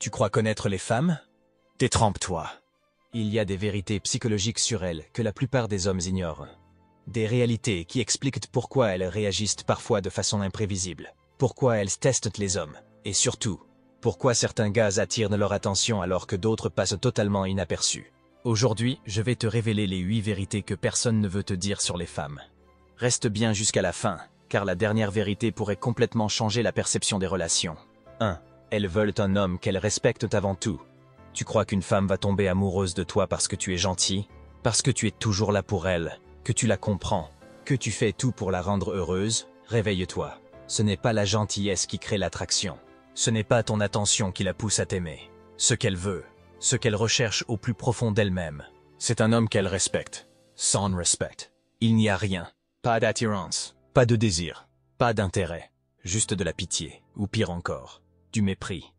Tu crois connaître les femmes? Détrompe-toi. Il y a des vérités psychologiques sur elles que la plupart des hommes ignorent. Des réalités qui expliquent pourquoi elles réagissent parfois de façon imprévisible, pourquoi elles testent les hommes, et surtout, pourquoi certains gars attirent leur attention alors que d'autres passent totalement inaperçus. Aujourd'hui, je vais te révéler les 8 vérités que personne ne veut te dire sur les femmes. Reste bien jusqu'à la fin, car la dernière vérité pourrait complètement changer la perception des relations. 1. Elles veulent un homme qu'elles respectent avant tout. Tu crois qu'une femme va tomber amoureuse de toi parce que tu es gentil, parce que tu es toujours là pour elle, que tu la comprends, que tu fais tout pour la rendre heureuse? Réveille-toi. Ce n'est pas la gentillesse qui crée l'attraction. Ce n'est pas ton attention qui la pousse à t'aimer. Ce qu'elle veut, ce qu'elle recherche au plus profond d'elle-même, c'est un homme qu'elle respecte. Sans respect, il n'y a rien. Pas d'attirance, pas de désir, pas d'intérêt. Juste de la pitié, ou pire encore, du mépris.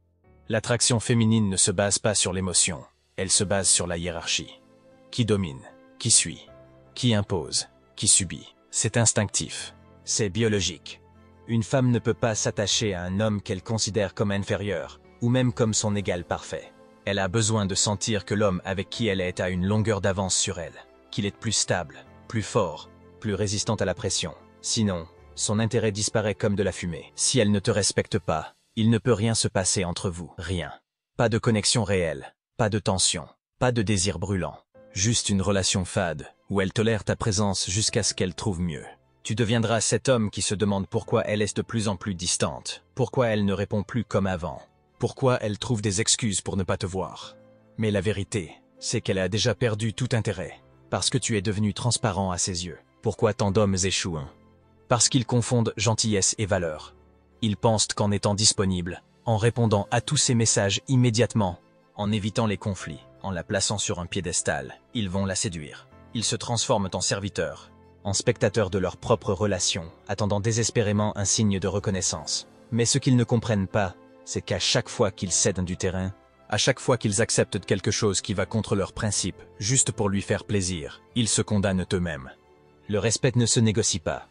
L'attraction féminine ne se base pas sur l'émotion, elle se base sur la hiérarchie. Qui domine, qui suit, qui impose, qui subit. C'est instinctif, c'est biologique. Une femme ne peut pas s'attacher à un homme qu'elle considère comme inférieur, ou même comme son égal parfait. Elle a besoin de sentir que l'homme avec qui elle est a une longueur d'avance sur elle, qu'il est plus stable, plus fort, plus résistant à la pression. Sinon, son intérêt disparaît comme de la fumée. Si elle ne te respecte pas, il ne peut rien se passer entre vous. Rien. Pas de connexion réelle, pas de tension, pas de désir brûlant. Juste une relation fade, où elle tolère ta présence jusqu'à ce qu'elle trouve mieux. Tu deviendras cet homme qui se demande pourquoi elle est de plus en plus distante, pourquoi elle ne répond plus comme avant, pourquoi elle trouve des excuses pour ne pas te voir. Mais la vérité, c'est qu'elle a déjà perdu tout intérêt, parce que tu es devenu transparent à ses yeux. Pourquoi tant d'hommes échouent? Parce qu'ils confondent gentillesse et valeur. Ils pensent qu'en étant disponibles, en répondant à tous ces messages immédiatement, en évitant les conflits, en la plaçant sur un piédestal, ils vont la séduire. Ils se transforment en serviteurs, en spectateurs de leurs propres relations, attendant désespérément un signe de reconnaissance. Mais ce qu'ils ne comprennent pas, c'est qu'à chaque fois qu'ils cèdent du terrain, à chaque fois qu'ils acceptent quelque chose qui va contre leurs principes, juste pour lui faire plaisir, ils se condamnent eux-mêmes. Le respect ne se négocie pas.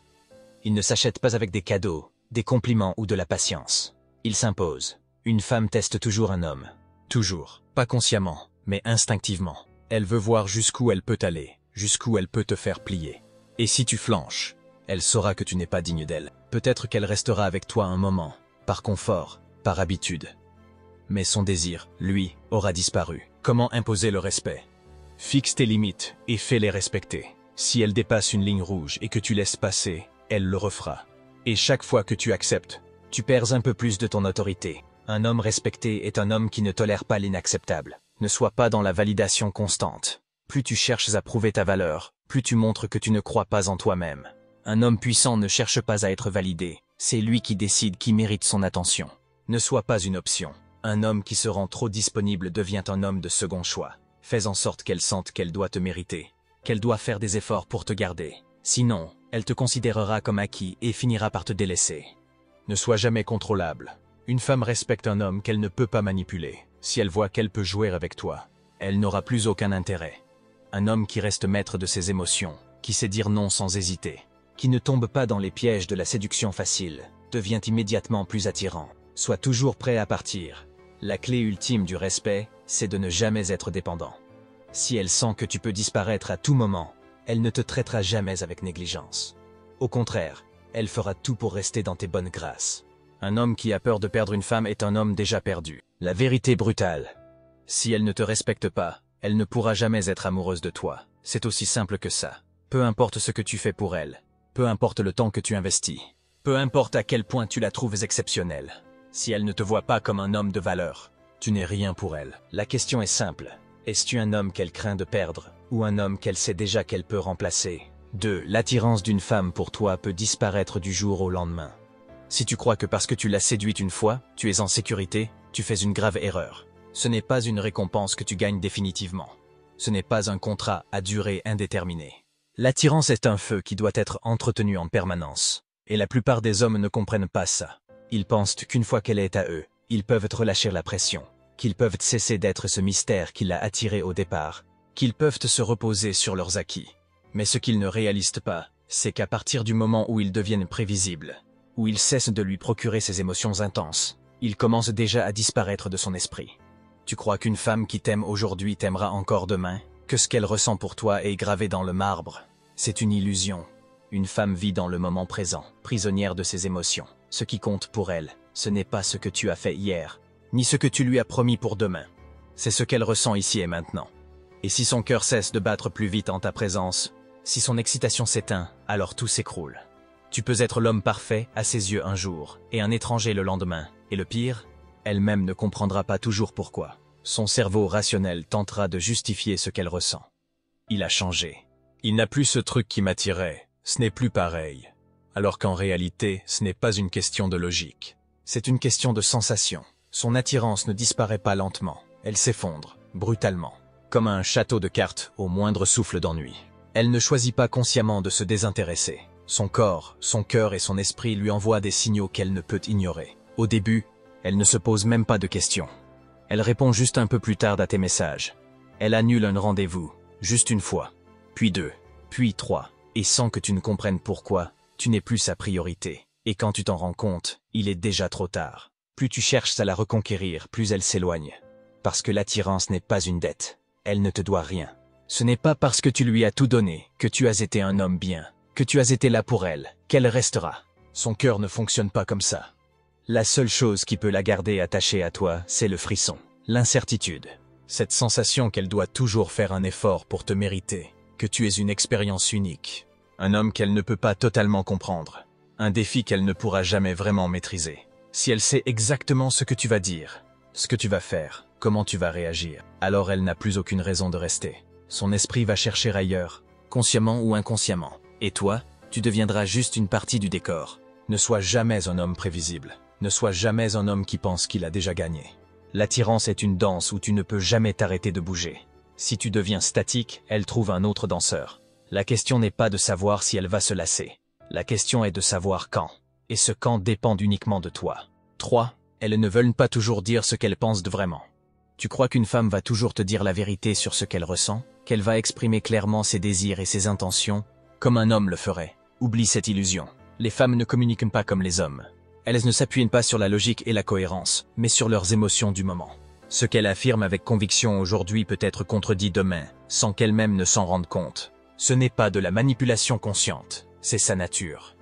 Il ne s'achète pas avec des cadeaux, des compliments ou de la patience. Il s'impose. Une femme teste toujours un homme. Toujours. Pas consciemment, mais instinctivement. Elle veut voir jusqu'où elle peut aller, jusqu'où elle peut te faire plier. Et si tu flanches, elle saura que tu n'es pas digne d'elle. Peut-être qu'elle restera avec toi un moment, par confort, par habitude. Mais son désir, lui, aura disparu. Comment imposer le respect? Fixe tes limites et fais-les respecter. Si elle dépasse une ligne rouge et que tu laisses passer, elle le refera. Et chaque fois que tu acceptes, tu perds un peu plus de ton autorité. Un homme respecté est un homme qui ne tolère pas l'inacceptable. Ne sois pas dans la validation constante. Plus tu cherches à prouver ta valeur, plus tu montres que tu ne crois pas en toi-même. Un homme puissant ne cherche pas à être validé. C'est lui qui décide qui mérite son attention. Ne sois pas une option. Un homme qui se rend trop disponible devient un homme de second choix. Fais en sorte qu'elle sente qu'elle doit te mériter, qu'elle doit faire des efforts pour te garder. Sinon, elle te considérera comme acquis et finira par te délaisser. Ne sois jamais contrôlable. Une femme respecte un homme qu'elle ne peut pas manipuler. Si elle voit qu'elle peut jouer avec toi, elle n'aura plus aucun intérêt. Un homme qui reste maître de ses émotions, qui sait dire non sans hésiter, qui ne tombe pas dans les pièges de la séduction facile, devient immédiatement plus attirant. Sois toujours prêt à partir. La clé ultime du respect, c'est de ne jamais être dépendant. Si elle sent que tu peux disparaître à tout moment, elle ne te traitera jamais avec négligence. Au contraire, elle fera tout pour rester dans tes bonnes grâces. Un homme qui a peur de perdre une femme est un homme déjà perdu. La vérité brutale. Si elle ne te respecte pas, elle ne pourra jamais être amoureuse de toi. C'est aussi simple que ça. Peu importe ce que tu fais pour elle, peu importe le temps que tu investis, peu importe à quel point tu la trouves exceptionnelle. Si elle ne te voit pas comme un homme de valeur, tu n'es rien pour elle. La question est simple. Es-tu un homme qu'elle craint de perdre, ou un homme qu'elle sait déjà qu'elle peut remplacer? 2. L'attirance d'une femme pour toi peut disparaître du jour au lendemain. Si tu crois que parce que tu l'as séduite une fois, tu es en sécurité, tu fais une grave erreur. Ce n'est pas une récompense que tu gagnes définitivement. Ce n'est pas un contrat à durée indéterminée. L'attirance est un feu qui doit être entretenu en permanence. Et la plupart des hommes ne comprennent pas ça. Ils pensent qu'une fois qu'elle est à eux, ils peuvent relâcher la pression, qu'ils peuvent cesser d'être ce mystère qui l'a attiré au départ, qu'ils peuvent se reposer sur leurs acquis. Mais ce qu'ils ne réalisent pas, c'est qu'à partir du moment où ils deviennent prévisibles, où ils cessent de lui procurer ces émotions intenses, il commence déjà à disparaître de son esprit. Tu crois qu'une femme qui t'aime aujourd'hui t'aimera encore demain, que ce qu'elle ressent pour toi est gravé dans le marbre? C'est une illusion. Une femme vit dans le moment présent, prisonnière de ses émotions. Ce qui compte pour elle, ce n'est pas ce que tu as fait hier, ni ce que tu lui as promis pour demain. C'est ce qu'elle ressent ici et maintenant. Et si son cœur cesse de battre plus vite en ta présence, si son excitation s'éteint, alors tout s'écroule. Tu peux être l'homme parfait à ses yeux un jour, et un étranger le lendemain. Et le pire, elle-même ne comprendra pas toujours pourquoi. Son cerveau rationnel tentera de justifier ce qu'elle ressent. Il a changé. Il n'a plus ce truc qui m'attirait. Ce n'est plus pareil. Alors qu'en réalité, ce n'est pas une question de logique. C'est une question de sensation. Son attirance ne disparaît pas lentement. Elle s'effondre, brutalement. Comme un château de cartes au moindre souffle d'ennui. Elle ne choisit pas consciemment de se désintéresser. Son corps, son cœur et son esprit lui envoient des signaux qu'elle ne peut ignorer. Au début, elle ne se pose même pas de questions. Elle répond juste un peu plus tard à tes messages. Elle annule un rendez-vous, juste une fois, puis deux, puis trois, et sans que tu ne comprennes pourquoi, tu n'es plus sa priorité. Et quand tu t'en rends compte, il est déjà trop tard. Plus tu cherches à la reconquérir, plus elle s'éloigne. Parce que l'attirance n'est pas une dette. Elle ne te doit rien. Ce n'est pas parce que tu lui as tout donné, que tu as été un homme bien, que tu as été là pour elle, qu'elle restera. Son cœur ne fonctionne pas comme ça. La seule chose qui peut la garder attachée à toi, c'est le frisson, l'incertitude. Cette sensation qu'elle doit toujours faire un effort pour te mériter, que tu es une expérience unique. Un homme qu'elle ne peut pas totalement comprendre. Un défi qu'elle ne pourra jamais vraiment maîtriser. Si elle sait exactement ce que tu vas dire, ce que tu vas faire, comment tu vas réagir, alors elle n'a plus aucune raison de rester. Son esprit va chercher ailleurs, consciemment ou inconsciemment. Et toi, tu deviendras juste une partie du décor. Ne sois jamais un homme prévisible. Ne sois jamais un homme qui pense qu'il a déjà gagné. L'attirance est une danse où tu ne peux jamais t'arrêter de bouger. Si tu deviens statique, elle trouve un autre danseur. La question n'est pas de savoir si elle va se lasser. La question est de savoir quand. Et ce quand dépend uniquement de toi. 3. Elles ne veulent pas toujours dire ce qu'elles pensent de vraiment. Tu crois qu'une femme va toujours te dire la vérité sur ce qu'elle ressent, qu'elle va exprimer clairement ses désirs et ses intentions, comme un homme le ferait? Oublie cette illusion. Les femmes ne communiquent pas comme les hommes. Elles ne s'appuient pas sur la logique et la cohérence, mais sur leurs émotions du moment. Ce qu'elle affirme avec conviction aujourd'hui peut être contredit demain, sans qu'elle-même ne s'en rende compte. Ce n'est pas de la manipulation consciente, c'est sa nature.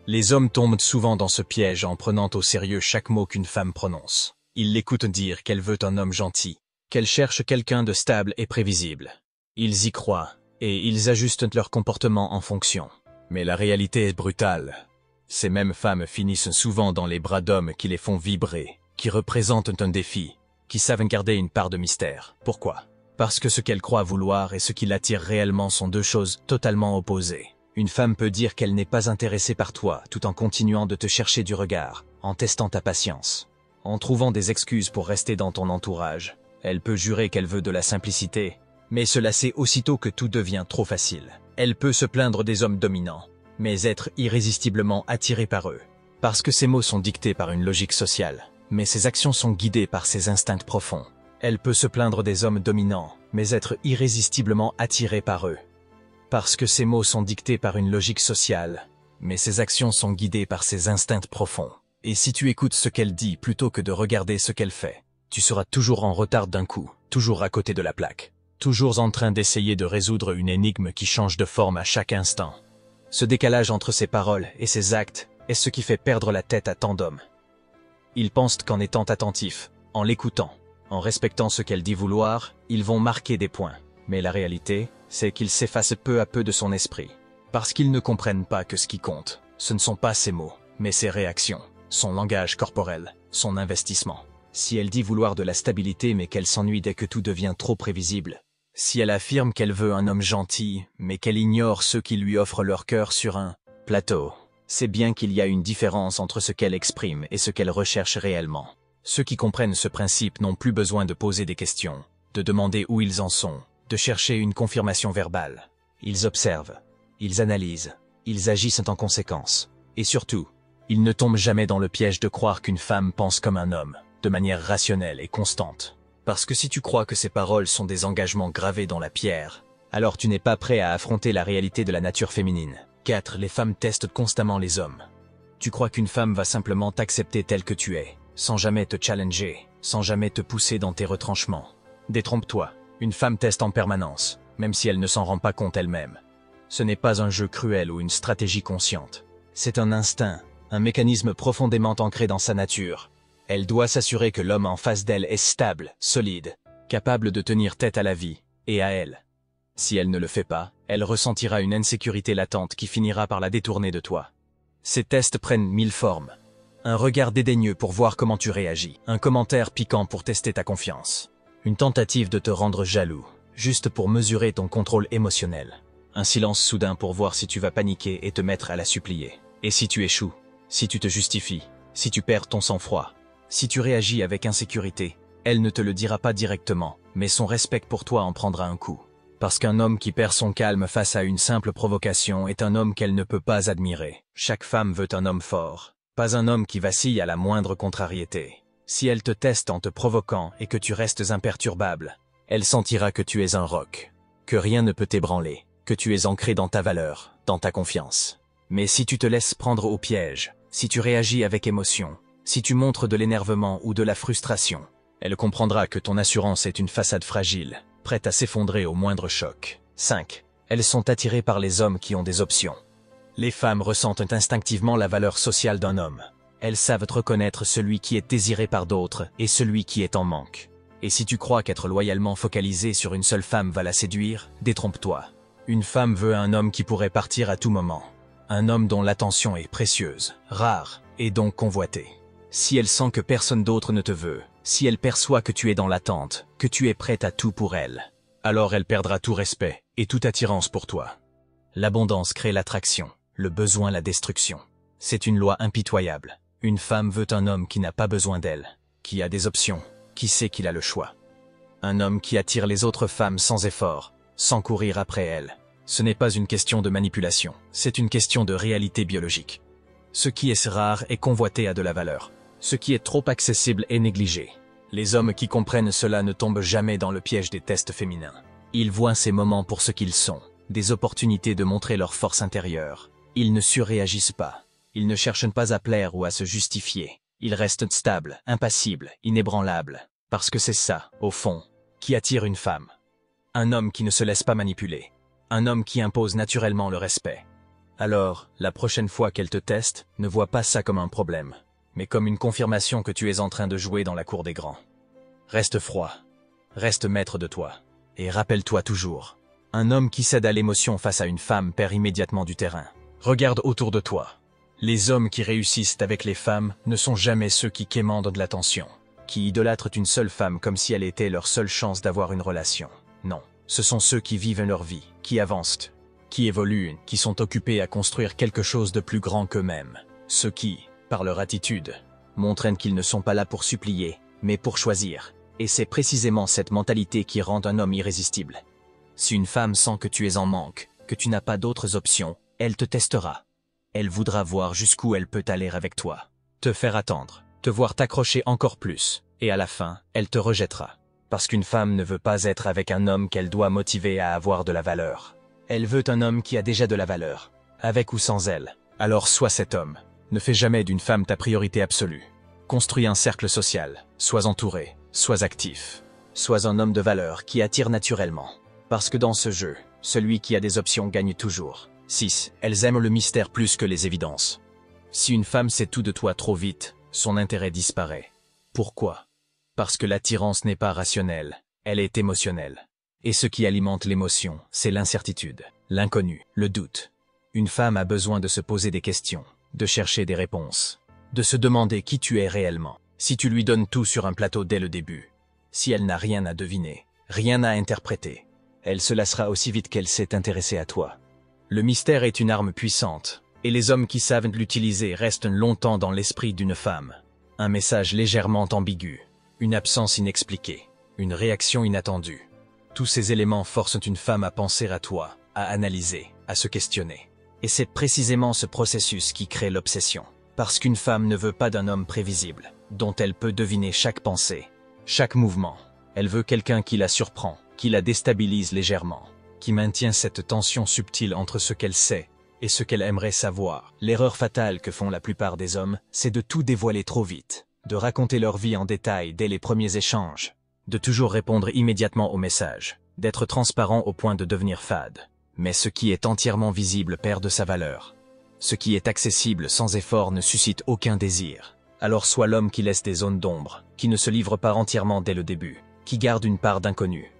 Les hommes tombent souvent dans ce piège en prenant au sérieux chaque mot qu'une femme prononce. Ils l'écoutent dire qu'elle veut un homme gentil, qu'elle cherche quelqu'un de stable et prévisible. Ils y croient, et ils ajustent leur comportement en fonction. Mais la réalité est brutale. Ces mêmes femmes finissent souvent dans les bras d'hommes qui les font vibrer, qui représentent un défi, qui savent garder une part de mystère. Pourquoi? Parce que ce qu'elle croit vouloir et ce qui l'attire réellement sont deux choses totalement opposées. Une femme peut dire qu'elle n'est pas intéressée par toi tout en continuant de te chercher du regard, en testant ta patience, en trouvant des excuses pour rester dans ton entourage. Elle peut jurer qu'elle veut de la simplicité, mais se lasser aussitôt que tout devient trop facile. Elle peut se plaindre des hommes dominants, mais être irrésistiblement attirée par eux. Parce que ses mots sont dictés par une logique sociale, mais ses actions sont guidées par ses instincts profonds. Elle peut se plaindre des hommes dominants, mais être irrésistiblement attirée par eux. Parce que ses mots sont dictés par une logique sociale, mais ses actions sont guidées par ses instincts profonds. Et si tu écoutes ce qu'elle dit plutôt que de regarder ce qu'elle fait, tu seras toujours en retard d'un coup, toujours à côté de la plaque, toujours en train d'essayer de résoudre une énigme qui change de forme à chaque instant. Ce décalage entre ses paroles et ses actes est ce qui fait perdre la tête à tant d'hommes. Ils pensent qu'en étant attentifs, en l'écoutant, en respectant ce qu'elle dit vouloir, ils vont marquer des points. Mais la réalité, c'est qu'ils s'effacent peu à peu de son esprit. Parce qu'ils ne comprennent pas que ce qui compte, ce ne sont pas ses mots, mais ses réactions, son langage corporel, son investissement. Si elle dit vouloir de la stabilité mais qu'elle s'ennuie dès que tout devient trop prévisible, si elle affirme qu'elle veut un homme gentil, mais qu'elle ignore ceux qui lui offrent leur cœur sur un plateau, c'est bien qu'il y a une différence entre ce qu'elle exprime et ce qu'elle recherche réellement. Ceux qui comprennent ce principe n'ont plus besoin de poser des questions, de demander où ils en sont, de chercher une confirmation verbale. Ils observent, ils analysent, ils agissent en conséquence. Et surtout, ils ne tombent jamais dans le piège de croire qu'une femme pense comme un homme, de manière rationnelle et constante. Parce que si tu crois que ces paroles sont des engagements gravés dans la pierre, alors tu n'es pas prêt à affronter la réalité de la nature féminine. 4. Les femmes testent constamment les hommes. Tu crois qu'une femme va simplement t'accepter tel que tu es, sans jamais te challenger, sans jamais te pousser dans tes retranchements. Détrompe-toi, une femme teste en permanence, même si elle ne s'en rend pas compte elle-même. Ce n'est pas un jeu cruel ou une stratégie consciente. C'est un instinct, un mécanisme profondément ancré dans sa nature. Elle doit s'assurer que l'homme en face d'elle est stable, solide, capable de tenir tête à la vie, et à elle. Si elle ne le fait pas, elle ressentira une insécurité latente qui finira par la détourner de toi. Ces tests prennent 1000 formes. Un regard dédaigneux pour voir comment tu réagis, un commentaire piquant pour tester ta confiance, une tentative de te rendre jaloux, juste pour mesurer ton contrôle émotionnel, un silence soudain pour voir si tu vas paniquer et te mettre à la supplier. Et si tu échoues, si tu te justifies, si tu perds ton sang-froid, si tu réagis avec insécurité, elle ne te le dira pas directement, mais son respect pour toi en prendra un coup. Parce qu'un homme qui perd son calme face à une simple provocation est un homme qu'elle ne peut pas admirer. Chaque femme veut un homme fort, pas un homme qui vacille à la moindre contrariété. Si elle te teste en te provoquant et que tu restes imperturbable, elle sentira que tu es un roc, que rien ne peut t'ébranler, que tu es ancré dans ta valeur, dans ta confiance. Mais si tu te laisses prendre au piège, si tu réagis avec émotion, si tu montres de l'énervement ou de la frustration, elle comprendra que ton assurance est une façade fragile, prête à s'effondrer au moindre choc. 5. Elles sont attirées par les hommes qui ont des options. Les femmes ressentent instinctivement la valeur sociale d'un homme. Elles savent reconnaître celui qui est désiré par d'autres et celui qui est en manque. Et si tu crois qu'être loyalement focalisé sur une seule femme va la séduire, détrompe-toi. Une femme veut un homme qui pourrait partir à tout moment. Un homme dont l'attention est précieuse, rare et donc convoitée. Si elle sent que personne d'autre ne te veut, si elle perçoit que tu es dans l'attente, que tu es prête à tout pour elle, alors elle perdra tout respect et toute attirance pour toi. L'abondance crée l'attraction, le besoin la destruction. C'est une loi impitoyable. Une femme veut un homme qui n'a pas besoin d'elle, qui a des options, qui sait qu'il a le choix. Un homme qui attire les autres femmes sans effort, sans courir après elles. Ce n'est pas une question de manipulation, c'est une question de réalité biologique. Ce qui est rare et convoité a de la valeur. Ce qui est trop accessible est négligé. Les hommes qui comprennent cela ne tombent jamais dans le piège des tests féminins. Ils voient ces moments pour ce qu'ils sont, des opportunités de montrer leur force intérieure. Ils ne surréagissent pas. Ils ne cherchent pas à plaire ou à se justifier. Ils restent stables, impassibles, inébranlables. Parce que c'est ça, au fond, qui attire une femme. Un homme qui ne se laisse pas manipuler. Un homme qui impose naturellement le respect. Alors, la prochaine fois qu'elle te teste, ne vois pas ça comme un problème, mais comme une confirmation que tu es en train de jouer dans la cour des grands. Reste froid, reste maître de toi, et rappelle-toi toujours, un homme qui cède à l'émotion face à une femme perd immédiatement du terrain. Regarde autour de toi. Les hommes qui réussissent avec les femmes ne sont jamais ceux qui quémandent de l'attention, qui idolâtrent une seule femme comme si elle était leur seule chance d'avoir une relation. Non, ce sont ceux qui vivent leur vie, qui avancent, qui évoluent, qui sont occupés à construire quelque chose de plus grand qu'eux-mêmes. Ceux qui, par leur attitude, montrent qu'ils ne sont pas là pour supplier, mais pour choisir. Et c'est précisément cette mentalité qui rend un homme irrésistible. Si une femme sent que tu es en manque, que tu n'as pas d'autres options, elle te testera. Elle voudra voir jusqu'où elle peut aller avec toi. Te faire attendre, te voir t'accrocher encore plus, et à la fin, elle te rejettera. Parce qu'une femme ne veut pas être avec un homme qu'elle doit motiver à avoir de la valeur. Elle veut un homme qui a déjà de la valeur, avec ou sans elle. Alors sois cet homme. Ne fais jamais d'une femme ta priorité absolue. Construis un cercle social, sois entouré, sois actif. Sois un homme de valeur qui attire naturellement. Parce que dans ce jeu, celui qui a des options gagne toujours. 6. Elles aiment le mystère plus que les évidences. Si une femme sait tout de toi trop vite, son intérêt disparaît. Pourquoi? Parce que l'attirance n'est pas rationnelle, elle est émotionnelle. Et ce qui alimente l'émotion, c'est l'incertitude, l'inconnu, le doute. Une femme a besoin de se poser des questions, de chercher des réponses, de se demander qui tu es réellement. Si tu lui donnes tout sur un plateau dès le début, si elle n'a rien à deviner, rien à interpréter, elle se lassera aussi vite qu'elle s'est intéressée à toi. Le mystère est une arme puissante, et les hommes qui savent l'utiliser restent longtemps dans l'esprit d'une femme. Un message légèrement ambigu, une absence inexpliquée, une réaction inattendue. Tous ces éléments forcent une femme à penser à toi, à analyser, à se questionner. Et c'est précisément ce processus qui crée l'obsession. Parce qu'une femme ne veut pas d'un homme prévisible, dont elle peut deviner chaque pensée, chaque mouvement. Elle veut quelqu'un qui la surprend, qui la déstabilise légèrement, qui maintient cette tension subtile entre ce qu'elle sait et ce qu'elle aimerait savoir. L'erreur fatale que font la plupart des hommes, c'est de tout dévoiler trop vite. de raconter leur vie en détail dès les premiers échanges, de toujours répondre immédiatement aux messages, d'être transparent au point de devenir fade. Mais ce qui est entièrement visible perd de sa valeur. Ce qui est accessible sans effort ne suscite aucun désir. Alors sois l'homme qui laisse des zones d'ombre, qui ne se livre pas entièrement dès le début, qui garde une part d'inconnu.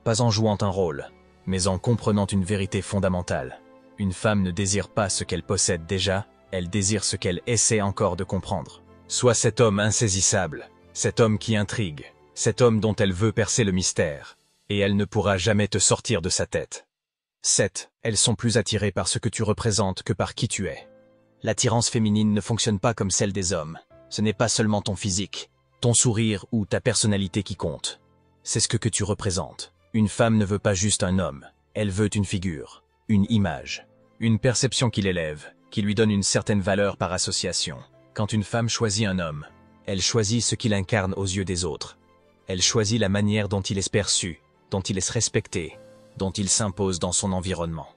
Pas en jouant un rôle, mais en comprenant une vérité fondamentale. Une femme ne désire pas ce qu'elle possède déjà, elle désire ce qu'elle essaie encore de comprendre. Sois cet homme insaisissable, cet homme qui intrigue, cet homme dont elle veut percer le mystère, et elle ne pourra jamais te sortir de sa tête. 7. Elles sont plus attirées par ce que tu représentes que par qui tu es. L'attirance féminine ne fonctionne pas comme celle des hommes. Ce n'est pas seulement ton physique, ton sourire ou ta personnalité qui compte. C'est ce que tu représentes. Une femme ne veut pas juste un homme, elle veut une figure, une image, une perception qui l'élève, qui lui donne une certaine valeur par association. Quand une femme choisit un homme, elle choisit ce qu'il incarne aux yeux des autres. Elle choisit la manière dont il est perçu, dont il est respecté, dont il s'impose dans son environnement.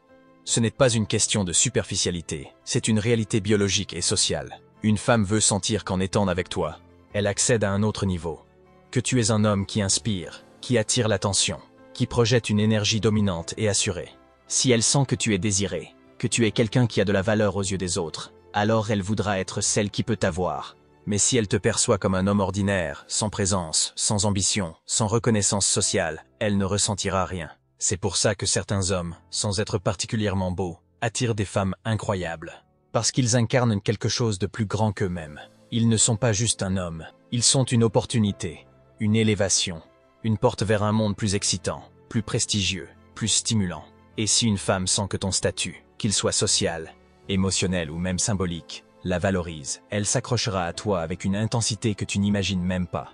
Ce n'est pas une question de superficialité, c'est une réalité biologique et sociale. Une femme veut sentir qu'en étant avec toi, elle accède à un autre niveau. Que tu es un homme qui inspire, qui attire l'attention, qui projette une énergie dominante et assurée. Si elle sent que tu es désiré, que tu es quelqu'un qui a de la valeur aux yeux des autres, alors elle voudra être celle qui peut t'avoir. Mais si elle te perçoit comme un homme ordinaire, sans présence, sans ambition, sans reconnaissance sociale, elle ne ressentira rien. C'est pour ça que certains hommes, sans être particulièrement beaux, attirent des femmes incroyables. Parce qu'ils incarnent quelque chose de plus grand qu'eux-mêmes. Ils ne sont pas juste un homme, ils sont une opportunité, une élévation, une porte vers un monde plus excitant, plus prestigieux, plus stimulant. Et si une femme sent que ton statut, qu'il soit social, émotionnel ou même symbolique, la valorise, elle s'accrochera à toi avec une intensité que tu n'imagines même pas.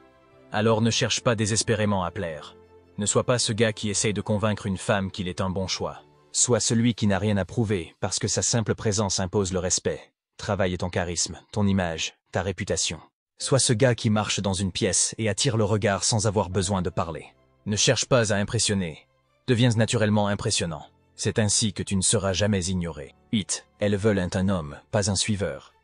Alors ne cherche pas désespérément à plaire. Ne sois pas ce gars qui essaye de convaincre une femme qu'il est un bon choix. Sois celui qui n'a rien à prouver parce que sa simple présence impose le respect. Travaille ton charisme, ton image, ta réputation. Sois ce gars qui marche dans une pièce et attire le regard sans avoir besoin de parler. Ne cherche pas à impressionner. Deviens naturellement impressionnant. C'est ainsi que tu ne seras jamais ignoré. 8. Elles veulent un homme, pas un suiveur.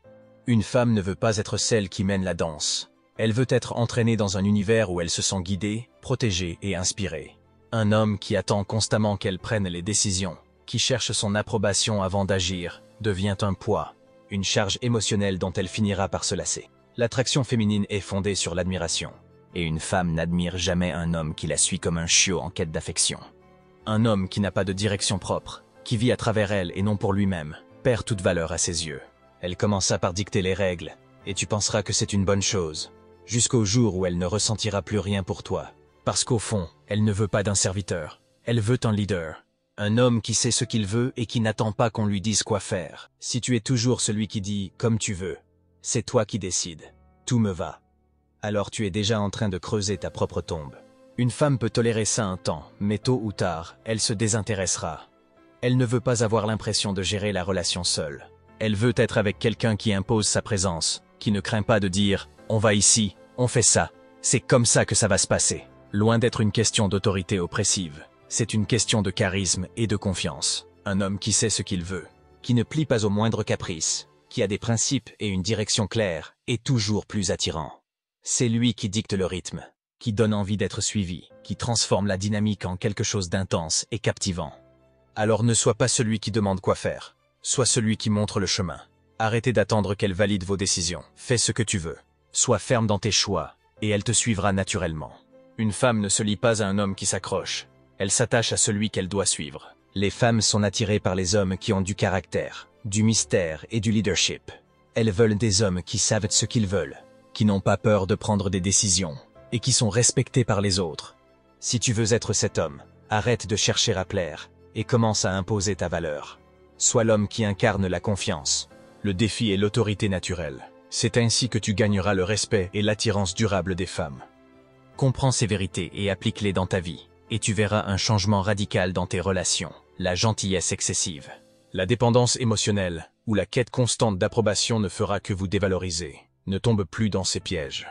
Une femme ne veut pas être celle qui mène la danse. Elle veut être entraînée dans un univers où elle se sent guidée, protégée et inspirée. Un homme qui attend constamment qu'elle prenne les décisions, qui cherche son approbation avant d'agir, devient un poids, une charge émotionnelle dont elle finira par se lasser. L'attraction féminine est fondée sur l'admiration. Et une femme n'admire jamais un homme qui la suit comme un chiot en quête d'affection. Un homme qui n'a pas de direction propre, qui vit à travers elle et non pour lui-même, perd toute valeur à ses yeux. Elle commença par dicter les règles, et tu penseras que c'est une bonne chose, jusqu'au jour où elle ne ressentira plus rien pour toi. Parce qu'au fond, elle ne veut pas d'un serviteur, elle veut un leader. Un homme qui sait ce qu'il veut et qui n'attend pas qu'on lui dise quoi faire. Si tu es toujours celui qui dit « comme tu veux », c'est toi qui décides. Tout me va. Alors tu es déjà en train de creuser ta propre tombe. Une femme peut tolérer ça un temps, mais tôt ou tard, elle se désintéressera. Elle ne veut pas avoir l'impression de gérer la relation seule. Elle veut être avec quelqu'un qui impose sa présence, qui ne craint pas de dire « on va ici, on fait ça, c'est comme ça que ça va se passer ». Loin d'être une question d'autorité oppressive, c'est une question de charisme et de confiance. Un homme qui sait ce qu'il veut, qui ne plie pas au moindre caprice, qui a des principes et une direction claire, est toujours plus attirant. C'est lui qui dicte le rythme, qui donne envie d'être suivi, qui transforme la dynamique en quelque chose d'intense et captivant. Alors ne sois pas celui qui demande quoi faire, sois celui qui montre le chemin. Arrêtez d'attendre qu'elle valide vos décisions, fais ce que tu veux. Sois ferme dans tes choix, et elle te suivra naturellement. Une femme ne se lie pas à un homme qui s'accroche, elle s'attache à celui qu'elle doit suivre. Les femmes sont attirées par les hommes qui ont du caractère, du mystère et du leadership. Elles veulent des hommes qui savent ce qu'ils veulent, qui n'ont pas peur de prendre des décisions, et qui sont respectés par les autres. Si tu veux être cet homme, arrête de chercher à plaire, et commence à imposer ta valeur. Sois l'homme qui incarne la confiance, le défi et l'autorité naturelle. C'est ainsi que tu gagneras le respect et l'attirance durable des femmes. Comprends ces vérités et applique-les dans ta vie, et tu verras un changement radical dans tes relations, la gentillesse excessive. La dépendance émotionnelle ou la quête constante d'approbation ne fera que vous dévaloriser. Ne tombe plus dans ces pièges.